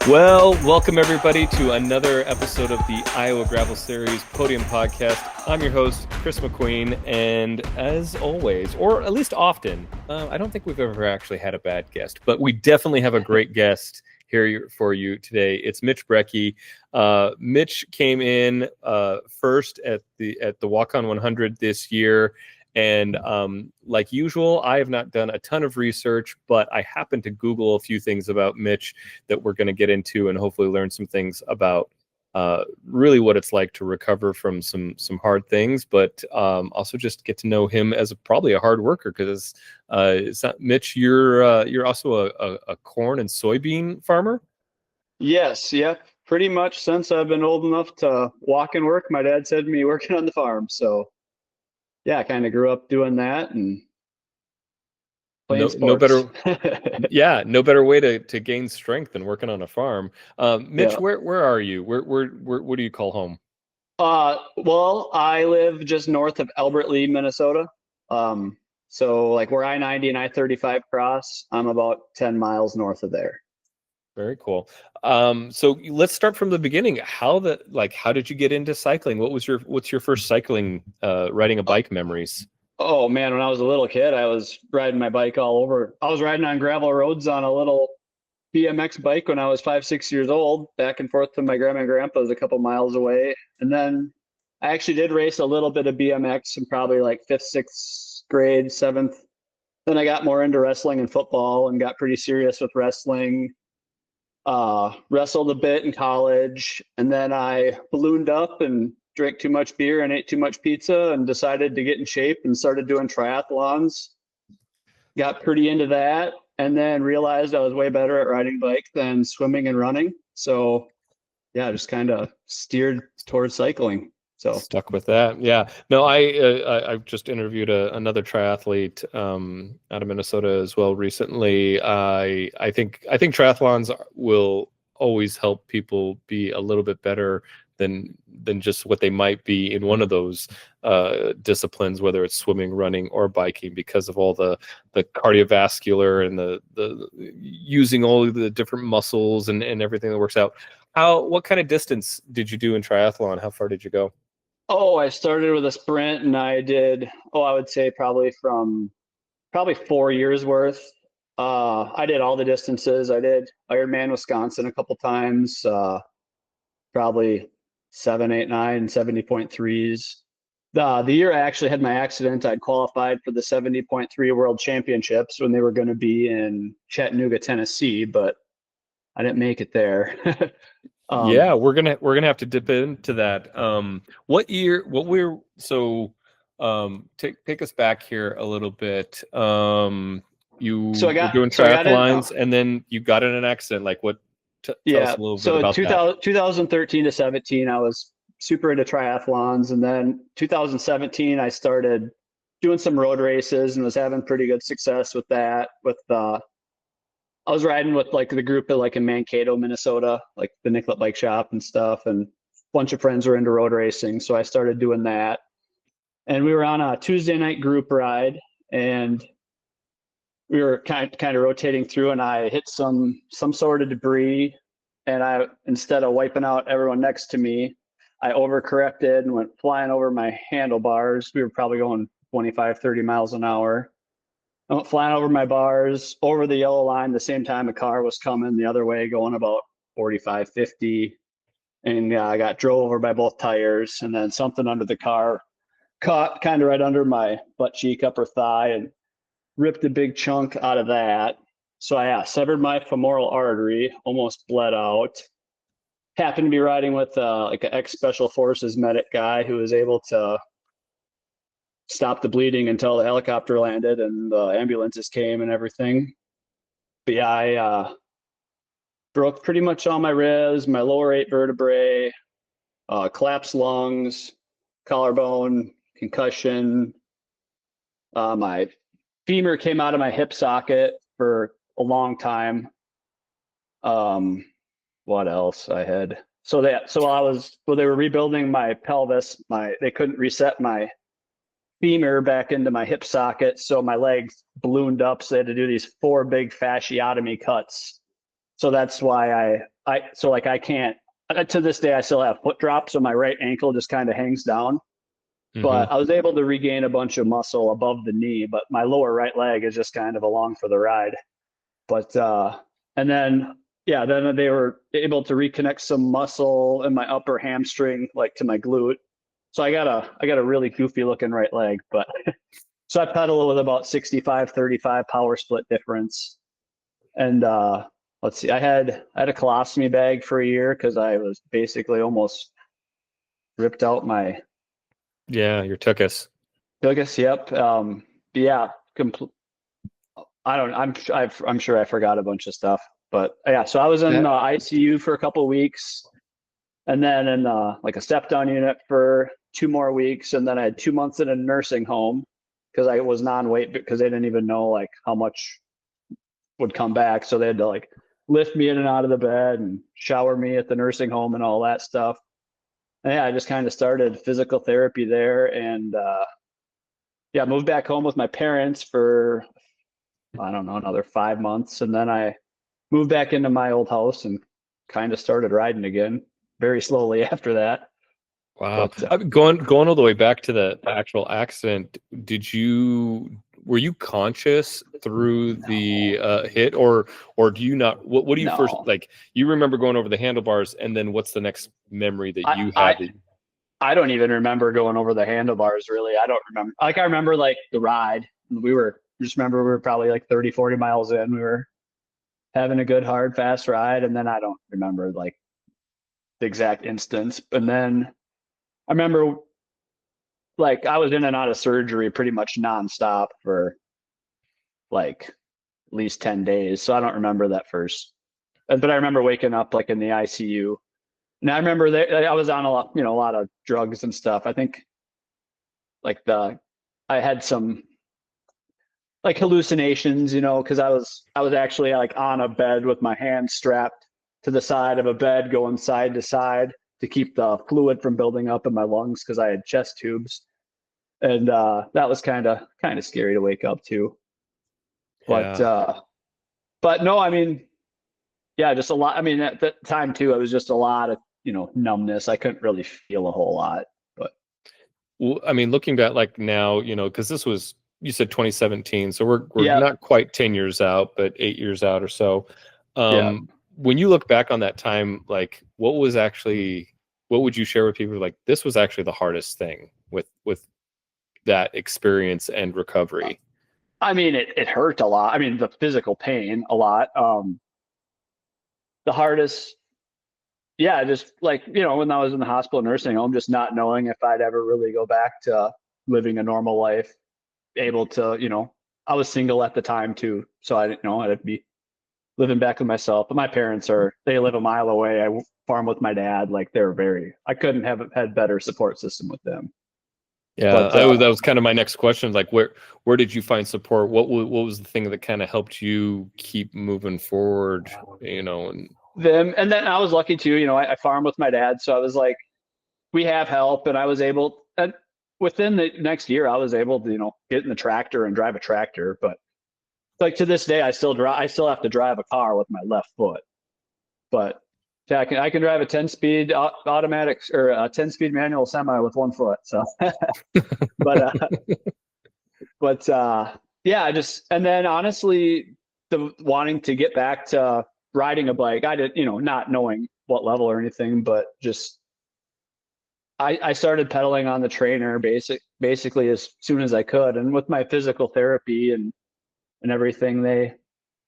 Well, welcome everybody to another episode of the Iowa Gravel Series Podium podcast. I'm your host, Chris McQueen, and as always, or at least often, I don't think we've ever actually had a bad guest, but we definitely have a great guest here for you today. It's Mitch Brekke. Mitch came in first at the Waukon 100 this year. And like usual, I have not done a ton of research, but I happened to Google a few things about Mitch that we're going to get into and hopefully learn some things about really what it's like to recover from some hard things, but also just get to know him as probably a hard worker because it's not, Mitch, you're also a corn and soybean farmer? Yes, yep. Pretty much since I've been old enough to walk and work, my dad said to me working on the farm. So yeah, I kind of grew up doing that and playing sports. No better, no better way to gain strength than working on a farm. Mitch, Yeah. where are you? Where what do you call home? Well, I live just north of Albert Lea, Minnesota. So like where I-90 and I-35 cross, I'm about 10 miles north of there. Very cool. So let's start from the beginning. How did you get into cycling? What's your first cycling, riding a bike memories? Oh man, when I was a little kid, I was riding my bike all over. I was riding on gravel roads on a little BMX bike when I was 5, 6 years old, back and forth to my grandma and grandpa's a couple miles away. And then I actually did race a little bit of BMX in probably like 5th, 6th grade, 7th. Then I got more into wrestling and football and got pretty serious with wrestling. Wrestled a bit in college, and then I ballooned up and drank too much beer and ate too much pizza and decided to get in shape and started doing triathlons. Got pretty into that, and then realized I was way better at riding bike than swimming and running. So yeah, just kind of steered towards cycling. So Stuck with that. Yeah. No, I've just interviewed another triathlete out of Minnesota as well recently. I think triathlons will always help people be a little bit better than just what they might be in one of those disciplines, whether it's swimming, running, or biking, because of all the cardiovascular and the using all of the different muscles and everything that works out. What kind of distance did you do in triathlon? How far did you go? oh, I started with a sprint and I did, I would say probably 4 years worth. I did all the distances. I did Ironman Wisconsin a couple times, probably 7, 8, 9, 70.3s. The year I actually had my accident, I'd qualified for the 70.3 World Championships when they were going to be in Chattanooga, Tennessee, but I didn't make it there. Yeah, we're gonna have to dip into that. What year? Take us back here a little bit. You So were doing I got in. triathlons, and then you got in an accident. Like what? Tell us a little bit about that. 2013 to 17, I was super into triathlons, and then 2017, I started doing some road races and was having pretty good success with that. I was riding with like the group at like in Mankato, Minnesota, like the Nicollet Bike Shop and stuff, and a bunch of friends were into road racing, so I started doing that. And we were on a Tuesday night group ride, and we were kind of rotating through, and I hit some sort of debris, and I, instead of wiping out everyone next to me, I overcorrected and went flying over my handlebars. We were probably going 25, 30 miles an hour. I went flying over my bars, over the yellow line, the same time a car was coming the other way, going about 45, 50. And I got drove over by both tires, and then something under the car caught kind of right under my butt cheek, upper thigh, and ripped a big chunk out of that. So I severed my femoral artery, almost bled out. Happened to be riding with like an ex-special forces medic guy who was able to stop the bleeding until the helicopter landed and the ambulances came and everything. But yeah, I broke pretty much all my ribs, my lower 8 vertebrae, collapsed lungs, collarbone, concussion. My femur came out of my hip socket for a long time. What else I had? So they were rebuilding my pelvis. They couldn't reset my femur back into my hip socket, so my legs ballooned up. So they had to do these 4 big fasciotomy cuts. So that's why I can't, to this day, I still have foot drop. So my right ankle just kind of hangs down, Hmm. but I was able to regain a bunch of muscle above the knee, but my lower right leg is just kind of along for the ride. But, and then, yeah, then they were able to reconnect some muscle in my upper hamstring, like to my glute. So I got a really goofy looking right leg, but so I pedal with about 65-35 power split difference. And let's see, I had a colostomy bag for a year because I was basically almost ripped out my Yeah, your tuchus. Douglas. Yep. Yeah. I don't. I'm sure I forgot a bunch of stuff, but yeah. So I was in the That ICU for a couple of weeks, and then in like a step down unit for 2 more weeks, and then I had 2 months in a nursing home because I was non-weight because they didn't even know like how much would come back, so they had to like lift me in and out of the bed and shower me at the nursing home and all that stuff. And yeah, I just kind of started physical therapy there, and yeah, moved back home with my parents for I don't know another 5 months, and then I moved back into my old house and kind of started riding again very slowly after that. Wow. But Going all the way back to the actual accident, were you conscious through the hit, or do you not, what do you first, no, like, you remember going over the handlebars, and then what's the next memory that I you I have that I don't even remember going over the handlebars really. I don't remember. Like I remember like the ride. Just remember we were probably like 30-40 miles in. We were having a good hard fast ride, and then I don't remember like the exact instance. And then I remember like I was in and out of surgery pretty much nonstop for like at least 10 days. So I don't remember that first. But I remember waking up like in the ICU. And I remember that I was on a lot of drugs and stuff. I think like I had some like hallucinations, because I was actually like on a bed with my hands strapped to the side of a bed going side to side to keep the fluid from building up in my lungs because I had chest tubes. And that was kind of scary to wake up to. But yeah. but no, I mean, yeah, just a lot. I mean, at that time too, it was just a lot of, numbness. I couldn't really feel a whole lot. But Well, I mean, looking back like now, because this was, you said 2017, so we're yeah, not quite 10 years out, but 8 years out or so. yeah. When you look back on that time, like what would you share with people? Like, this was actually the hardest thing with that experience and recovery. I mean, it hurt a lot. I mean, the physical pain a lot. The hardest, yeah, just like, when I was in the hospital nursing home, just not knowing if I'd ever really go back to living a normal life, able to, I was single at the time too. So I didn't know I'd be living back with myself. But my parents they live a mile away. I farm with my dad. Like I couldn't have had better support system with them. Yeah, But that was kind of my next question. Like, where did you find support? What was the thing that kind of helped you keep moving forward? And them, and then I was lucky too. I farm with my dad. So I was like, we have help, and I was able, and within the next year I was able to get in the tractor and drive a tractor. But like to this day I still have to drive a car with my left foot. But yeah, I can drive a 10-speed automatic or a 10-speed manual semi with one foot. So but yeah, I just, and then honestly, the wanting to get back to riding a bike, I did, not knowing what level or anything, but just I started pedaling on the trainer basically as soon as I could. And with my physical therapy and everything,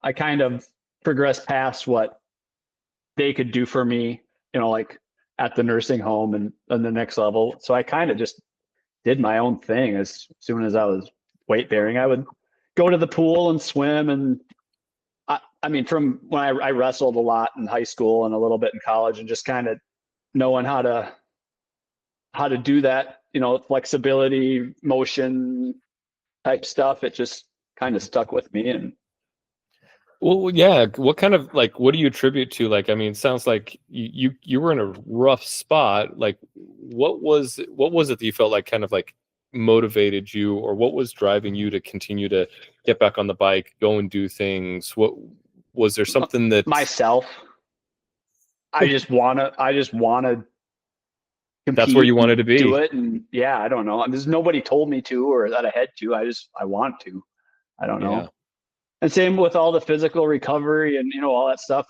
I kind of progressed past what they could do for me, like at the nursing home and the next level. So I kind of just did my own thing as soon as I was weight bearing. I would go to the pool and swim. And I mean, from when I wrestled a lot in high school and a little bit in college, and just kind of knowing how to do that, flexibility, motion type stuff, it just kind of stuck with me. And well, yeah. What kind of, like, what do you attribute to? Like, I mean, it sounds like you were in a rough spot. Like, what was it that you felt like kind of like motivated you, or what was driving you to continue to get back on the bike, go and do things? What was there something that? myself, I just wanna That's where compete you wanted to and do be. it. And yeah, I don't know. There's nobody told me to or that I had to. I want to. I don't Yeah. know. And same with all the physical recovery and all that stuff.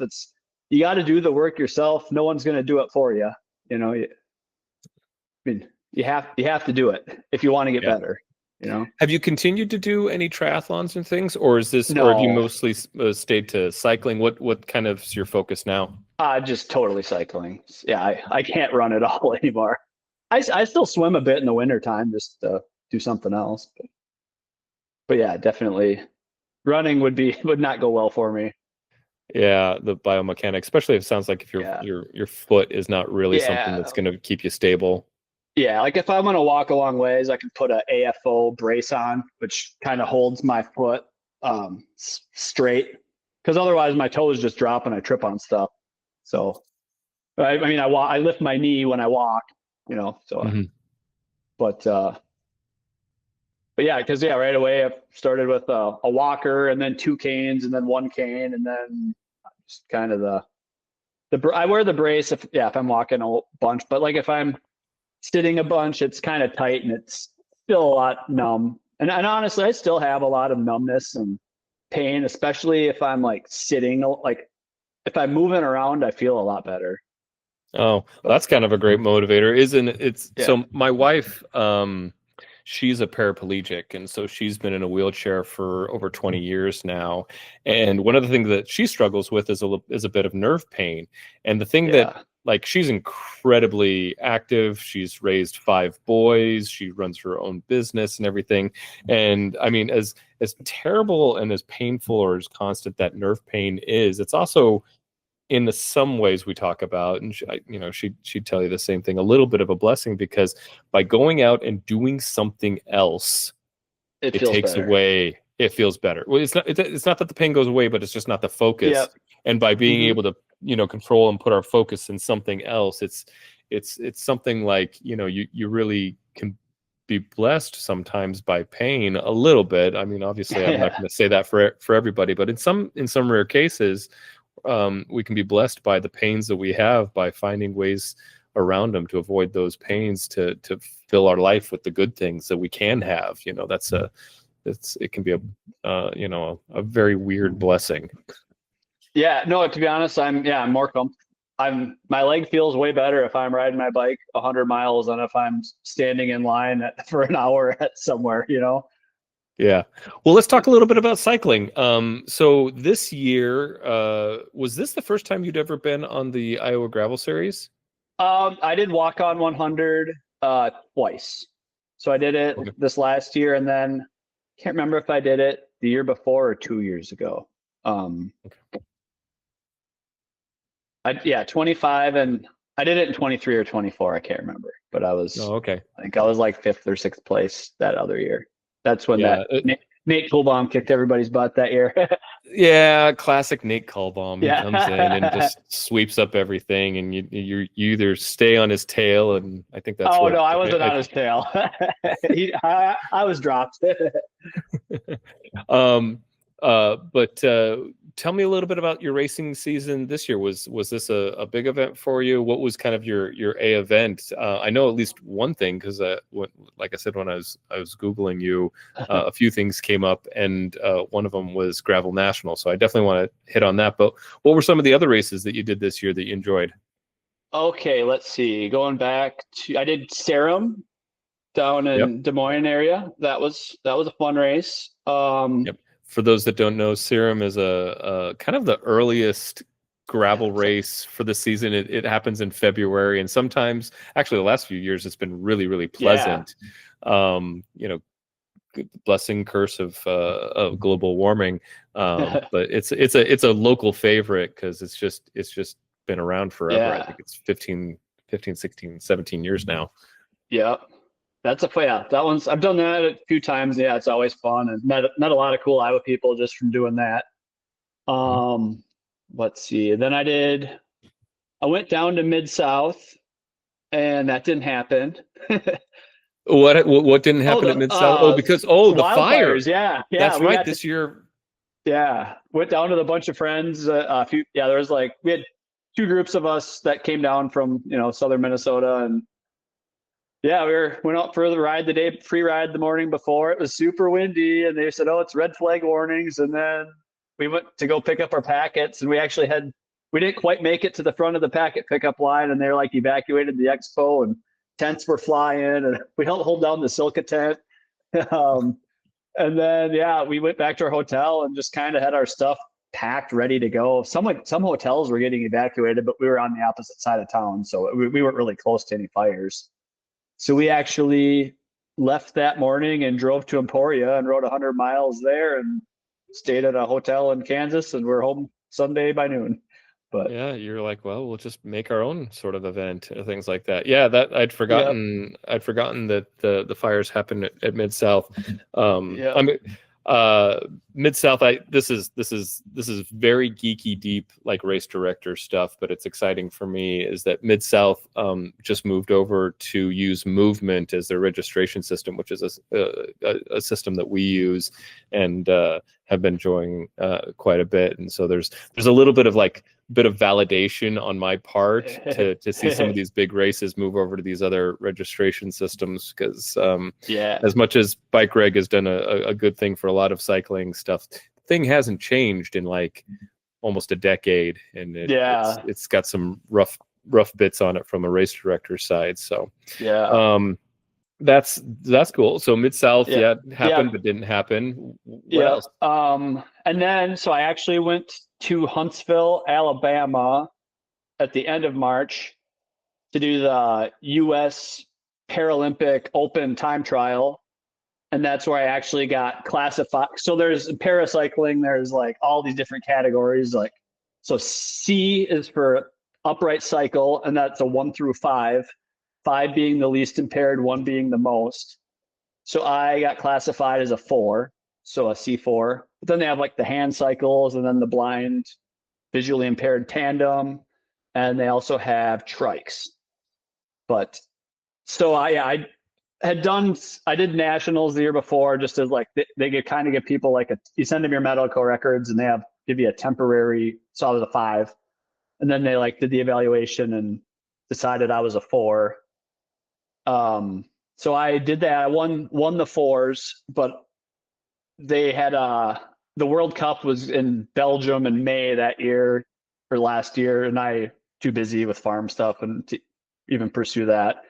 You got to do the work yourself. No one's going to do it for you. I mean, you have to do it if you want to get Yeah. better. Have you continued to do any triathlons and things, or have you No, mostly stayed to cycling? What kind of is your focus now? just totally cycling. Yeah, I can't run at all anymore. I still swim a bit in the wintertime just to do something else. But yeah, definitely running would not go well for me. Yeah, the biomechanics, especially if it sounds like if Yeah. your foot is not really something Yeah. that's going to keep you stable. Yeah, like if I'm gonna walk a long ways, I can put a AFO brace on, which kind of holds my foot straight, because otherwise my toes just drop and I trip on stuff. So, I lift my knee when I walk, So, Mhm. but yeah, because right away I started with a walker and then 2 canes and then 1 cane and then just kind of I wear the brace if I'm walking a bunch, but like if I'm sitting a bunch, it's kind of tight and it's still a lot numb. And honestly, I still have a lot of numbness and pain, especially if I'm like sitting. Like if I'm moving around, I feel a lot better. Oh, that's kind of a great motivator, isn't it? Yeah. So my wife, she's a paraplegic, and so she's been in a wheelchair for over 20 years now. And one of the things that she struggles with is a bit of nerve pain. And the thing that, like, she's incredibly active. She's raised 5 boys. She runs her own business and everything. And I mean, as terrible and as painful or as constant that nerve pain is, it's also in some ways we talk about, and she'd tell you the same thing, a little bit of a blessing, because by going out and doing something else, it takes better. away, it feels better. Well, it's not that the pain goes away, but it's just not the focus. Yep. And by being able to control and put our focus in something else, it's something like, you really can be blessed sometimes by pain a little bit. I mean, obviously I'm not going to say that for everybody, but in some rare cases, we can be blessed by the pains that we have by finding ways around them to avoid those pains, to fill our life with the good things that we can have. It can be a very weird blessing. Yeah, no, to be honest, I'm more comfortable. My leg feels way better if I'm riding my bike 100 miles than if I'm standing in line for an hour at somewhere, Yeah. Well, let's talk a little bit about cycling. So this year, was this the first time you'd ever been on the Iowa Gravel Series? I did Waukon 100 twice. So I did it this last year, and then can't remember if I did it the year before or 2 years ago. 25, and I did it in 23 or 24. I can't remember, but I think I was like 5th or 6th place that other year. That's when Nate Kohlbaum kicked everybody's butt that year. Yeah, classic Nate Kohlbaum. He comes in and just sweeps up everything, and you either stay on his tail, and I think that's. Oh no, I wasn't on his tail. I was dropped. But tell me a little bit about your racing season this year. Was this a big event for you? What was kind of your A event? I know at least one thing, because like I said, when I was Googling you, a few things came up, and one of them was Gravel National. So I definitely want to hit on that. But what were some of the other races that you did this year that you enjoyed? Okay, let's see. Going back I did Serum down in Des Moines area. That was a fun race. For those that don't know, Serum is a kind of the earliest gravel race for the season. It happens in February, and sometimes, actually, the last few years, it's been really, really pleasant. Blessing, curse of global warming, but it's a local favorite because it's just been around forever. I think it's 15, 16, 17 years now. Yeah. That one's, I've done that a few times. Yeah, it's always fun, and met a lot of cool Iowa people just from doing that. Let's see. Then I went down to Mid-South, and that didn't happen. What didn't happen at Mid-South? Because the fires. Yeah, that's right. This year. Yeah, went down with a bunch of friends. There was we had two groups of us that came down from, southern Minnesota, and yeah, went out for the ride free ride the morning before. It was super windy, and they said, "Oh, it's red flag warnings." And then we went to go pick up our packets, and we didn't quite make it to the front of the packet pickup line, and they're like evacuated the expo, and tents were flying, and we helped hold down the Silka tent. And then we went back to our hotel and just kind of had our stuff packed, ready to go. Some hotels were getting evacuated, but we were on the opposite side of town, so we weren't really close to any fires. So we actually left that morning and drove to Emporia and rode 100 miles there and stayed at a hotel in Kansas, and we're home Sunday by noon. But yeah, you're like, well, we'll just make our own sort of event or things like that. Yeah, that I'd forgotten. Yep. I'd forgotten that the fires happened at Mid-South. Mid-South. This is very geeky, deep, like race director stuff. But it's exciting for me is that Mid-South just moved over to use Movement as their registration system, which is a system that we use and have been enjoying quite a bit. And so there's a little bit of validation on my part to see some of these big races move over to these other registration systems, because as much as Bike Reg has done a good thing for a lot of cycling stuff, the thing hasn't changed in like almost a decade, and it's got some rough bits on it from a race director's side. So that's cool. So Mid-South happened but didn't happen. What else? And then so I actually went to Huntsville, Alabama at the end of March to do the US Paralympic Open time trial. And that's where I actually got classified. So there's paracycling, there's like all these different categories. So C is for upright cycle, and that's a 1 through 5, 5 being the least impaired, 1 being the most. So I got classified as a 4, so a C4. But then they have like the hand cycles, and then the blind, visually impaired tandem, and they also have trikes. But so I did nationals the year before, just as like they kind of give people you send them your medical records, and they give you a temporary, so I was a 5, and then they did the evaluation and decided I was a 4. So I did that. I won the 4s, but they had the World Cup was in Belgium in May that year or last year, and I too busy with farm stuff and to even pursue that.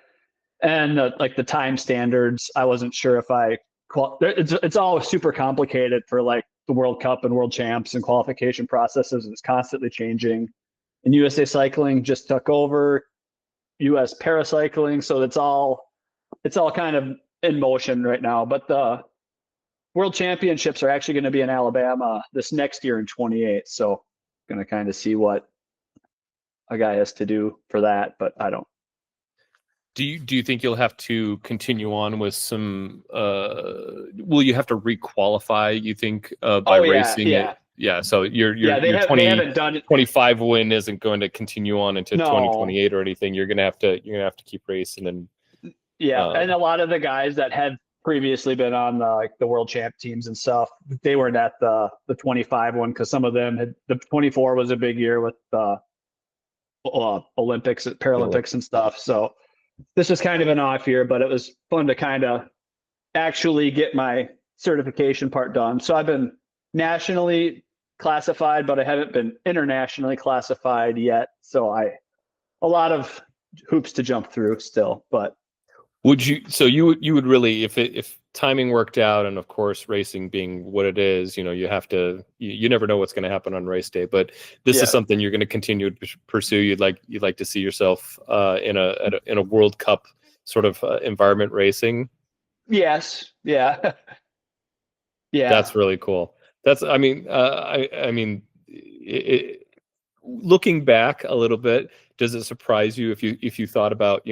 And the time standards, I wasn't sure if it's all super complicated for the World Cup and World Champs and qualification processes. It's constantly changing. And USA Cycling just took over US Paracycling, so it's all kind of in motion right now. But the World Championships are actually going to be in Alabama this next year in 28. So going to kind of see what a guy has to do for that, but I don't. Do you think you'll have to continue on with some? Will you have to requalify? You think by racing? Yeah. So your 25 win isn't going to continue on into 2028 or anything. You're gonna have to keep racing and. Yeah, and a lot of the guys that had previously been on the world champ teams and stuff, they weren't at the 25 one, because some of them had. The 24 was a big year with the Olympics, Paralympics, and stuff. So. This is kind of an off year, but it was fun to kind of actually get my certification part done. So I've been nationally classified, but I haven't been internationally classified yet. So a lot of hoops to jump through still, but. You would really, if timing worked out, and of course racing being what it is, you have to, you never know what's going to happen on race day, but this is something you're going to continue to pursue. You'd like to see yourself in a World Cup sort of environment racing. Yes. Yeah. Yeah. That's really cool. Looking back a little bit, does it surprise you if you thought about,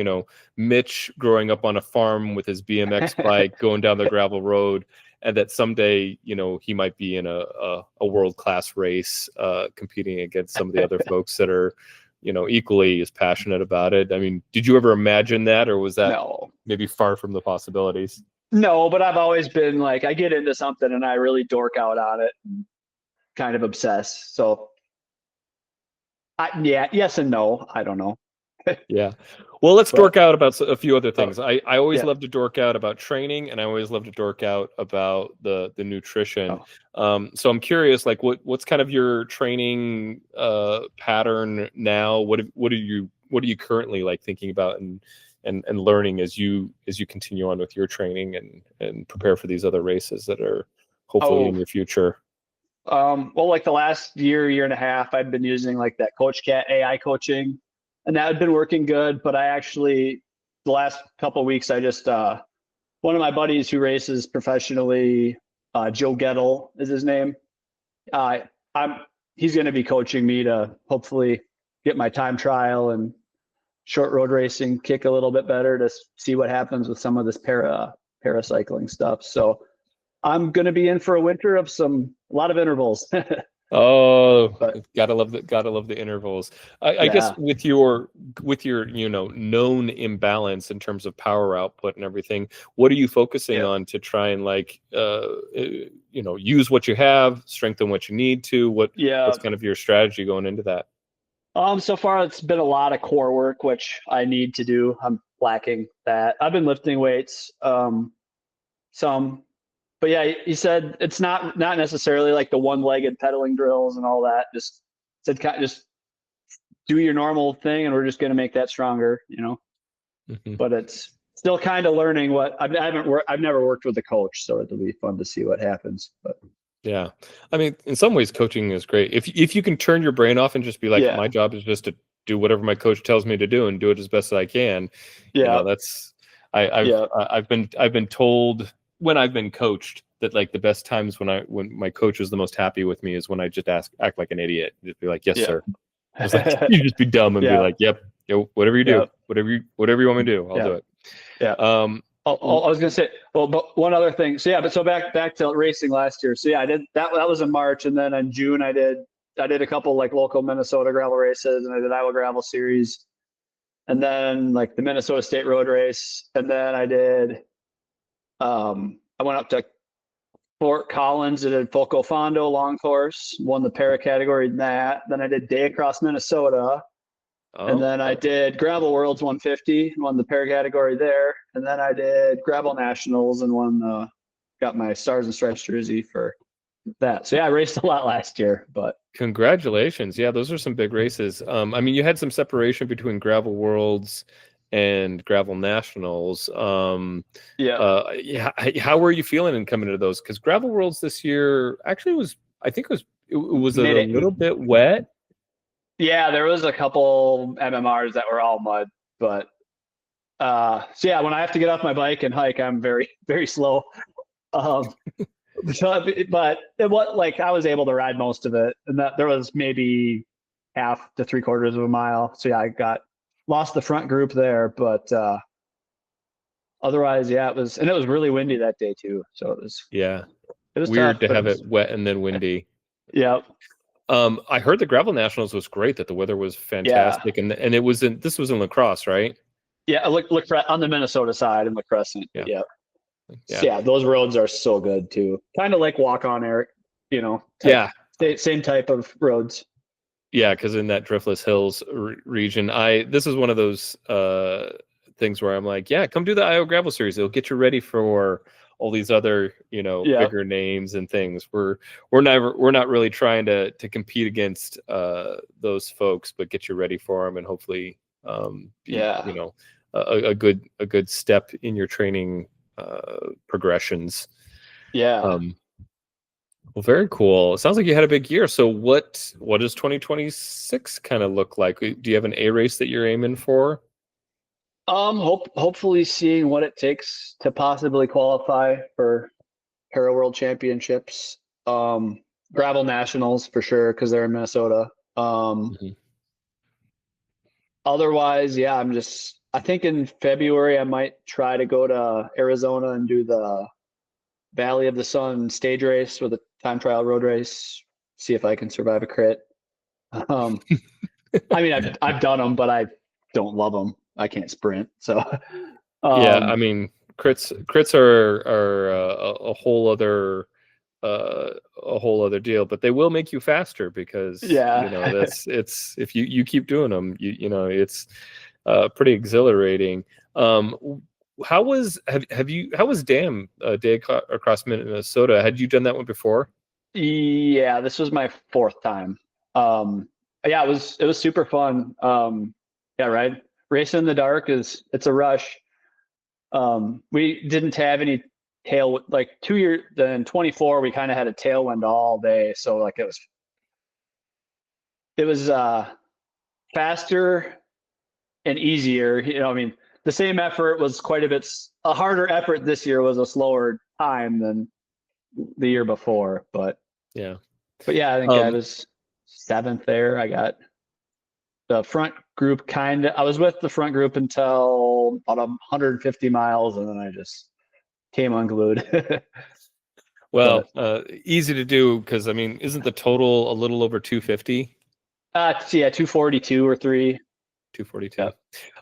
Mitch growing up on a farm with his BMX bike going down the gravel road, and that someday, he might be in a world-class race competing against some of the other folks that are, equally as passionate about it? I mean, did you ever imagine that, or was that maybe far from the possibilities? No, but I've always been I get into something and I really dork out on it and kind of obsess. So Yeah, yes and no. I don't know. Yeah. Well, let's But dork out about a few other oh, things. I always yeah. love to dork out about training, and I always love to dork out about the nutrition. Oh, So I'm curious, like what's kind of your training pattern now? What are you currently like thinking about and learning as you continue on with your training and prepare for these other races that are hopefully in oh, your future? well, like the last year and a half, I've been using like that Coach Cat AI coaching, and that had been working good. But I actually, the last couple of weeks, I just one of my buddies who races professionally, Joe Gettle is his name. Uh, I'm he's going to be coaching me to hopefully get my time trial and short road racing kick a little bit better to see what happens with some of this paracycling stuff. So I'm going to be in for a winter of a lot of intervals. Oh, But gotta love the intervals. I guess yeah, with your known imbalance in terms of power output and everything, what are you focusing yeah, on to try and like use what you have, strengthen what you need to? yeah. What's kind of your strategy going into that? So far it's been a lot of core work, which I need to do. I'm lacking that. I've been lifting weights, some, but yeah, he said it's not necessarily like the one-legged pedaling drills and all that. Just said just do your normal thing, and we're just going to make that stronger. Mhm. But it's still kind of learning what I haven't worked. I've never worked with a coach, so it'll be fun to see what happens. But Yeah. I mean, in some ways coaching is great. If you can turn your brain off and just be like, yeah, my job is just to do whatever my coach tells me to do and do it as best as I can, yeah, that's yeah, I've been told when I've been coached that like the best times when my coach is the most happy with me is when I just act like an idiot. Just be like, yes, yeah, sir. Just like you just be dumb and be yeah, like, yep, whatever you do, yeah, whatever you want me to do, I'll yeah, do it. yeah. Um, I was gonna say, well, but one other thing. So yeah, but so back to racing last year. So yeah, I did that. That was in March, and then in June I did a couple like local Minnesota gravel races, and I did Iowa Gravel Series, and then like the Minnesota State Road Race, and then I went up to Fort Collins and did Foco Fondo long course, won the para category in that. Then I did Day Across Minnesota, and oh, then I did Gravel Worlds 150, won the para category there. And then I did Gravel Nationals and got my Stars and Stripes jersey for that. So yeah, I raced a lot last year, but congratulations. Yeah, those are some big races. I mean, you had some separation between Gravel Worlds and Gravel Nationals. yeah, Yeah, how were you feeling in coming to those? Because Gravel Worlds this year actually I think it was a made it. little bit wet. Yeah, there was a couple MMRs that were all mud, but so yeah, when I have to get off my bike and hike, I'm very, very slow. Um, but it was like I was able to ride most of it, and that there was maybe half to three-quarters of a mile. So yeah, I got lost the front group there, but otherwise, yeah, it was really windy that day too. So Yeah, it was weird tough, to but it have was it wet and then windy. yeah, I heard the Gravel Nationals was great, that the weather was yeah, fantastic, and this was in lacrosse, right? yeah. Look for on the Minnesota side and the Crescent, but Yeah, yeah, yeah, yeah, those roads are so good too. Kind of like Waukon, Eric, type yeah. same type of roads. Yeah, because in that Driftless Hills region, this is one of those things where I'm like, yeah, come do the Iowa Gravel Series. It'll get you ready for all these other, Yeah, bigger names and things. We're not really trying to compete against those folks, but get you ready for them and hopefully be, yeah, a good step in your training progressions. yeah. Um, well, very cool. It sounds like you had a big year. So what does 2026 kind of look like? Do you have an A race that you're aiming for? Hopefully seeing what it takes to possibly qualify for Para World Championships. Gravel Nationals for sure because they're in Minnesota. Mhm. Otherwise, yeah, I think in February I might try to go to Arizona and do the Valley of the Sun stage race with a time trial road race. See if I can survive a crit. Um, I mean, I've done them, but I don't love them. I can't sprint, so Yeah, I um, mean, crits are a whole other a whole other deal, but they will make you faster because Yeah. it's if you keep doing them, it's pretty exhilarating. How was how was Dam Day Across Minnesota? Had you done that one before? Yeah, this was my fourth time. Yeah, it was super fun. Yeah, right. Racing in the dark it's a rush. We didn't have any tail like 2 years. Then 24, we kind of had a tailwind all day, so like it was faster and easier. I mean, the same effort was quite a harder effort this year was a slower time than the year before, Yeah. but yeah, I think I Um, was seventh there. I got the front group I was with the front group until about 150 miles, and then I just came unglued. well, But easy to do because I mean, isn't the total a little over 250? yeah, 242 or three. 242.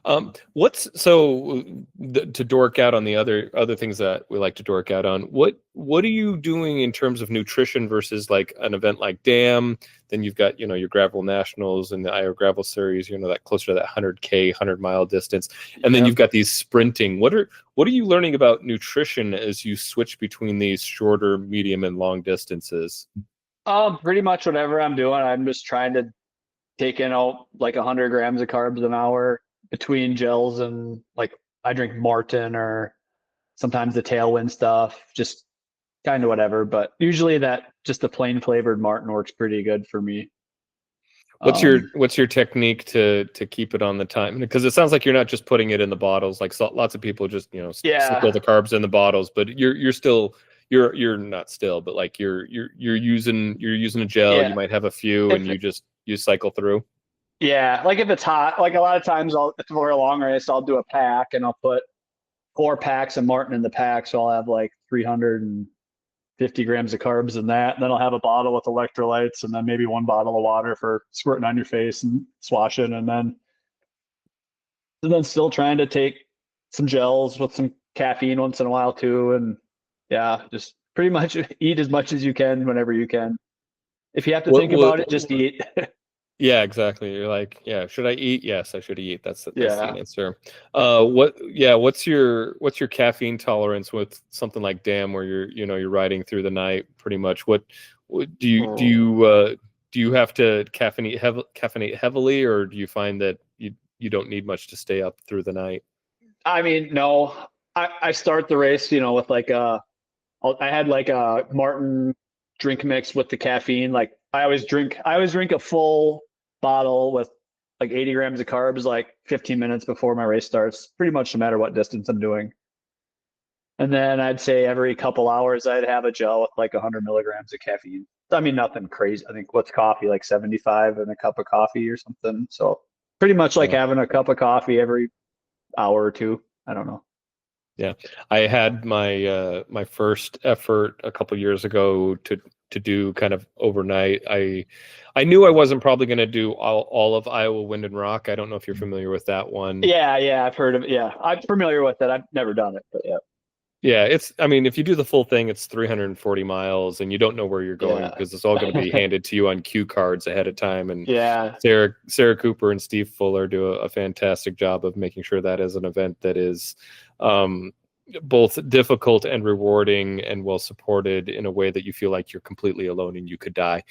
Yeah. What's so to dork out on the other things that we like to dork out on? What are you doing in terms of nutrition versus like an event like Dam? Then you've got your gravel nationals and the Iowa Gravel Series. That closer to that 100K 100-mile distance, and then you've Yep. got these sprinting. What are you learning about nutrition as you switch between these shorter, medium, and long distances? Pretty much whatever I'm doing, I'm just trying to take in like 100 grams of carbs an hour between gels, and like I drink Martin or sometimes the Tailwind stuff, just kind of whatever. But usually that just the plain flavored Martin works pretty good for me. Um, What's your technique to keep it on the time? Because it sounds like you're not just putting it in the bottles. Like lots of people just stick all yeah, the carbs in the bottles, but you're still you're not still, but like you're using a gel. You yeah. might have a few, and If you cycle through. Yeah, like if it's hot, like a lot of times if we're a long race, I'll do a pack and I'll put 4 packs of Martin in the pack, so I'll have like 350 grams of carbs in that, and then I'll have a bottle with electrolytes, and then maybe one bottle of water for squirting on your face and swashing, and then still trying to take some gels with some caffeine once in a while too, and yeah, just pretty much eat as much as you can whenever you can. If you have to What think what about it, just eat. Yeah, exactly. You're like, yeah, should I eat? Yes, I should eat. That's the Yeah. answer. What's your caffeine tolerance with something like Dam where you're riding through the night pretty much? What do you have to caffeinate heavily, or do you find that you don't need much to stay up through the night? I mean, no, I start the race, with like I had like a Martin drink mix with the caffeine. Like I always drink a full bottle with like 80 grams of carbs, like 15 minutes before my race starts, pretty much no matter what distance I'm doing. And then I'd say every couple hours I'd have a gel with like 100 milligrams of caffeine. I mean, nothing crazy. I think what's coffee, like 75 in a cup of coffee or something. So pretty much like Yeah. having a cup of coffee every hour or two. I don't know. Yeah, I had my first effort a couple years ago to do kind of overnight. I knew I wasn't probably going to do all of Iowa Wind and Rock. I don't know if you're familiar with that one. Yeah, I've heard of it. Yeah, I'm familiar with it. I've never done it, but yeah, Yeah, I mean, if you do the full thing, it's 340 miles and you don't know where you're going yeah, because it's all going to be handed to you on cue cards ahead of time. And yeah, Sarah Cooper and Steve Fuller do a fantastic job of making sure that is an event that is um, both difficult and rewarding and well supported in a way that you feel like you're completely alone and you could die.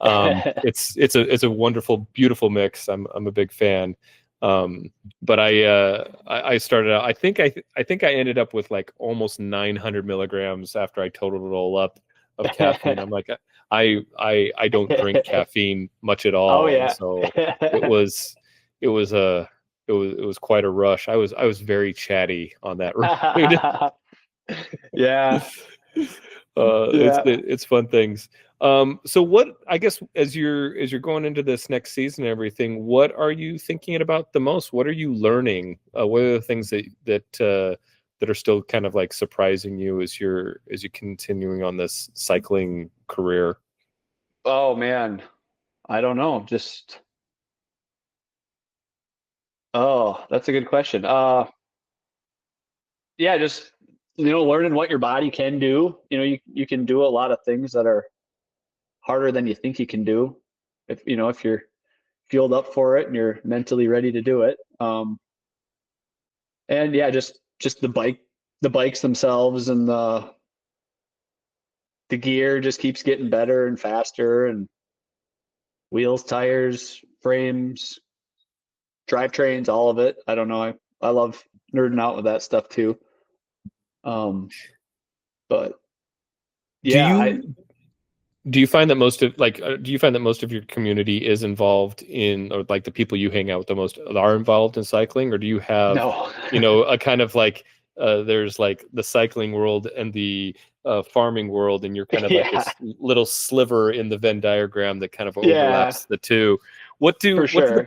It's a wonderful, beautiful mix. I'm a big fan. But I started out. I think I ended up with like almost 900 milligrams after I totaled it all up of caffeine. I'm like, I don't drink caffeine much at Oh all, and yeah, so it was it was a it was quite a rush. I was very chatty on that ride. yeah, It's yeah. it's fun things. So what I guess as you're going into this next season and everything, what are you thinking about the most? What are you learning? What are the things that are still kind of like surprising you as you're continuing on this cycling career? Oh man, I don't know. That's a good question. Yeah, just learning what your body can do. You can do a lot of things that are harder than you think you can do if you're fueled up for it and you're mentally ready to do it. And yeah, just the bikes themselves, and the gear just keeps getting better and faster, and wheels, tires, frames, drivetrains, all of it. I don't know. I love nerding out with that stuff too. But Do yeah, do you find that most of your community is involved in, or like the people you hang out with the most are involved in cycling, or do you have, no. a kind of like there's like the cycling world and the farming world, and you're kind of like Yeah, this little sliver in the Venn diagram that kind of yeah, overlaps the two. What do for sure.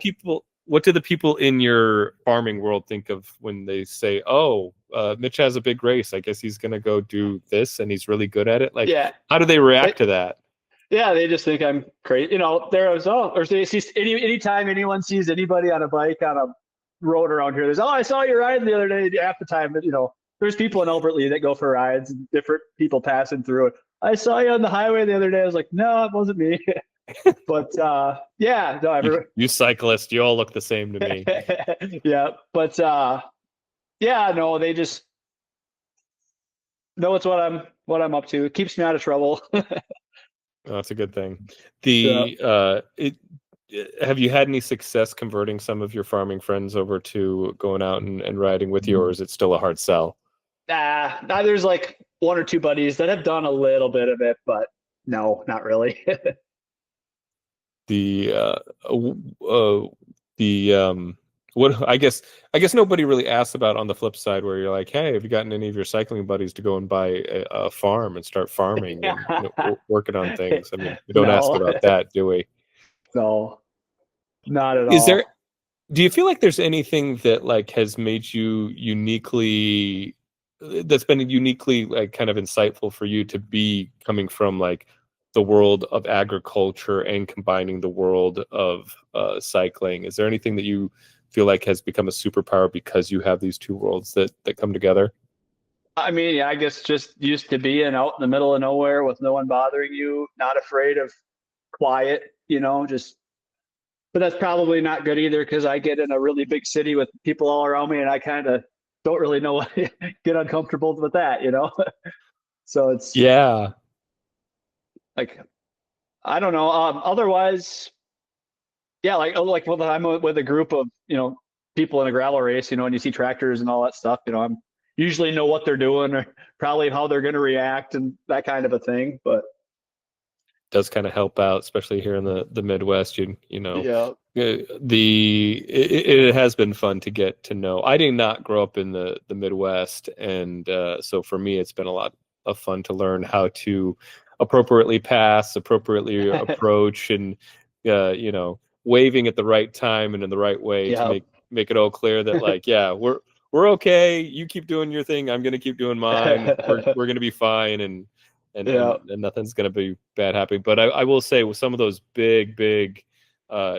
what do the people in your farming world think of when they say, "Oh, Mitch has a big race. I guess he's gonna go do this, and he's really good at it." Like, Yeah. how do they react to that? Yeah, they just think I'm crazy. There was, or they see anytime anyone sees anybody on a bike on a road around here, there's, I saw you riding the other day. Half the time, but there's people in Albertley that go for rides, and different people passing through it. I saw you on the highway the other day. I was like, no, it wasn't me. But yeah, no, You cyclists, you all look the same to me. yeah, but yeah, no, they just know it's what I'm up to. It keeps me out of trouble. Oh, that's a good thing. Yeah. Have you had any success converting some of your farming friends over to going out and riding with you, or is it still a hard sell? There's like one or two buddies that have done a little bit of it, but no, not really. The what I guess nobody really asks about on the flip side, where you're like, hey, have you gotten any of your cycling buddies to go and buy a farm and start farming and working on things? I mean, we don't ask No, about that, do we? no, not at Is there all. Do you feel like there's anything that like has made you uniquely that's been uniquely like kind of insightful for you to be coming from like the world of agriculture and combining the world of cycling? Is there anything that you feel like has become a superpower because you have these two worlds that come together? I mean, yeah, I guess just used to being out in the middle of nowhere with no one bothering you, not afraid of quiet, just. But that's probably not good either, because I get in a really big city with people all around me, and I kind of don't really know what get uncomfortable with that. So it's Yeah. like, I don't know. Otherwise, yeah, like when I'm with a group of people in a gravel race, and you see tractors and all that stuff, I'm usually know what they're doing, or probably how they're going to react, and that kind of a thing. But Does kind of help out, especially here in the Midwest. yeah, It has been fun to get to know. I did not grow up in the Midwest, and so for me, it's been a lot of fun to learn how to appropriately pass, appropriately approach, and waving at the right time and in the right way to yeah, make it all clear that like, yeah, we're okay. You keep doing your thing. I'm gonna keep doing mine. We're gonna be fine, and yeah. nothing's gonna be bad happening. But I will say, with some of those big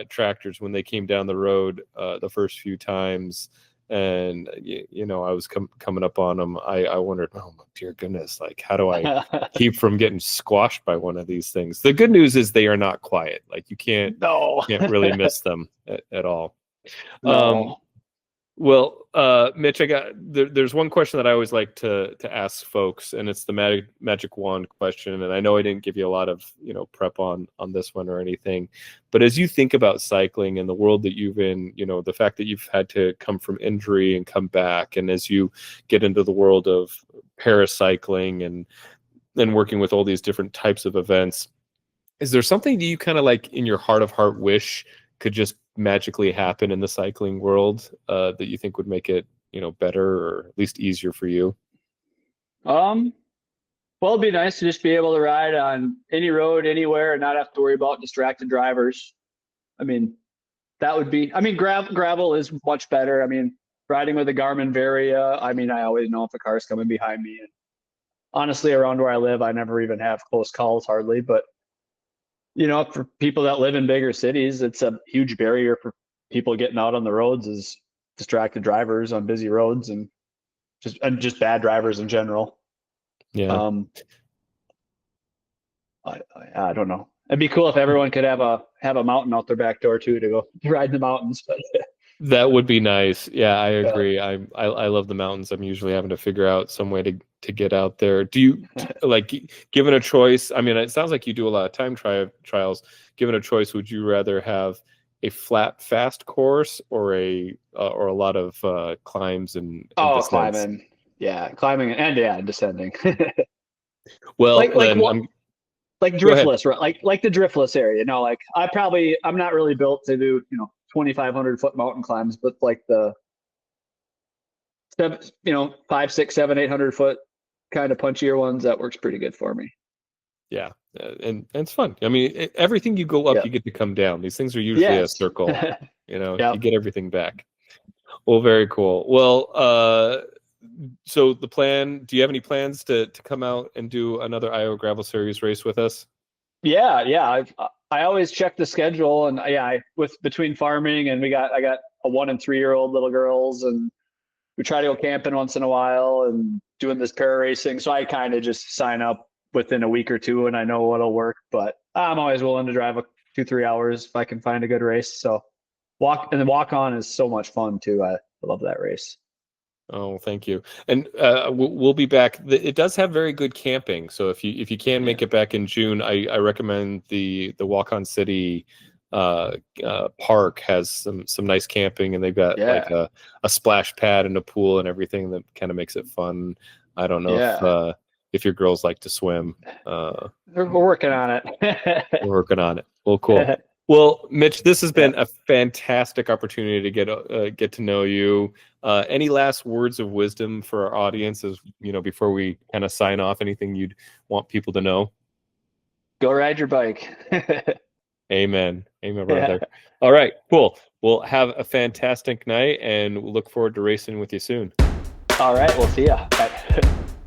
tractors, when they came down the road the first few times, and I was coming up on them, I wondered, oh my dear goodness, like, how do I keep from getting squashed by one of these things? The good news is they are not quiet. Like, you can't No, really miss them at all. no. Well, Mitch, there's one question that I always like to ask folks, and it's the magic wand question. And I know I didn't give you a lot of prep on this one or anything, but as you think about cycling and the world that you've in, the fact that you've had to come from injury and come back, and as you get into the world of paracycling and then working with all these different types of events, is there something that you kind of like in your heart of heart wish could just magically happen in the cycling world that you think would make it, better or at least easier for you? Well, it'd be nice to just be able to ride on any road anywhere and not have to worry about distracted drivers. I mean, that would be. I mean, gravel is much better. I mean, riding with a Garmin Varia. I mean, I always know if a car's coming behind me. And honestly, around where I live, I never even have close calls hardly. But for people that live in bigger cities, it's a huge barrier for people getting out on the roads is distracted drivers on busy roads. And just bad drivers in general. Yeah. I don't know. It'd be cool if everyone could have a mountain out their back door too to go ride in the mountains. But That would be nice. Yeah, I agree. I love the mountains. I'm usually having to figure out some way to get out there. Do you like, given a choice? I mean, it sounds like you do a lot of time trials. Given a choice, would you rather have a flat, fast course or a lot of climbs and descents? climbing, and descending. Well, like then like driftless, right? Like the driftless area. No, like I'm not really built to do 2,500 foot mountain climbs, but like the 5, 6, 7, 800 foot kind of punchier ones, that works pretty good for me. Yeah, and it's fun. I mean, everything you go up, you get to come down. These things are usually a circle. You get everything back. Well, very cool. Well, so the plan, do you have any plans to come out and do another Iowa Gravel Series race with us? Yeah. I always check the schedule, and between farming and I got a 1 and 3 year old little girls, and we try to go camping once in a while and doing this para racing. So I kind of just sign up within a week or two and I know what'll work, but I'm always willing to drive 2-3 hours if I can find a good race. So Waukon is so much fun too. I love that race. Oh, thank you. And we'll be back. It does have very good camping. So if you can make it back in June, I recommend the Waukon City park has some nice camping, and they've got like a splash pad and a pool and everything that kind of makes it fun. I don't know if your girls like to swim. We're working on it. We're working on it. Well, cool. Well, Mitch, this has been a fantastic opportunity to get to know you. Any last words of wisdom for our audience, as before we kind of sign off? Anything you'd want people to know? Go ride your bike. Amen, brother. All right, cool. We'll have a fantastic night, and we'll look forward to racing with you soon. All right, we'll see ya. Bye.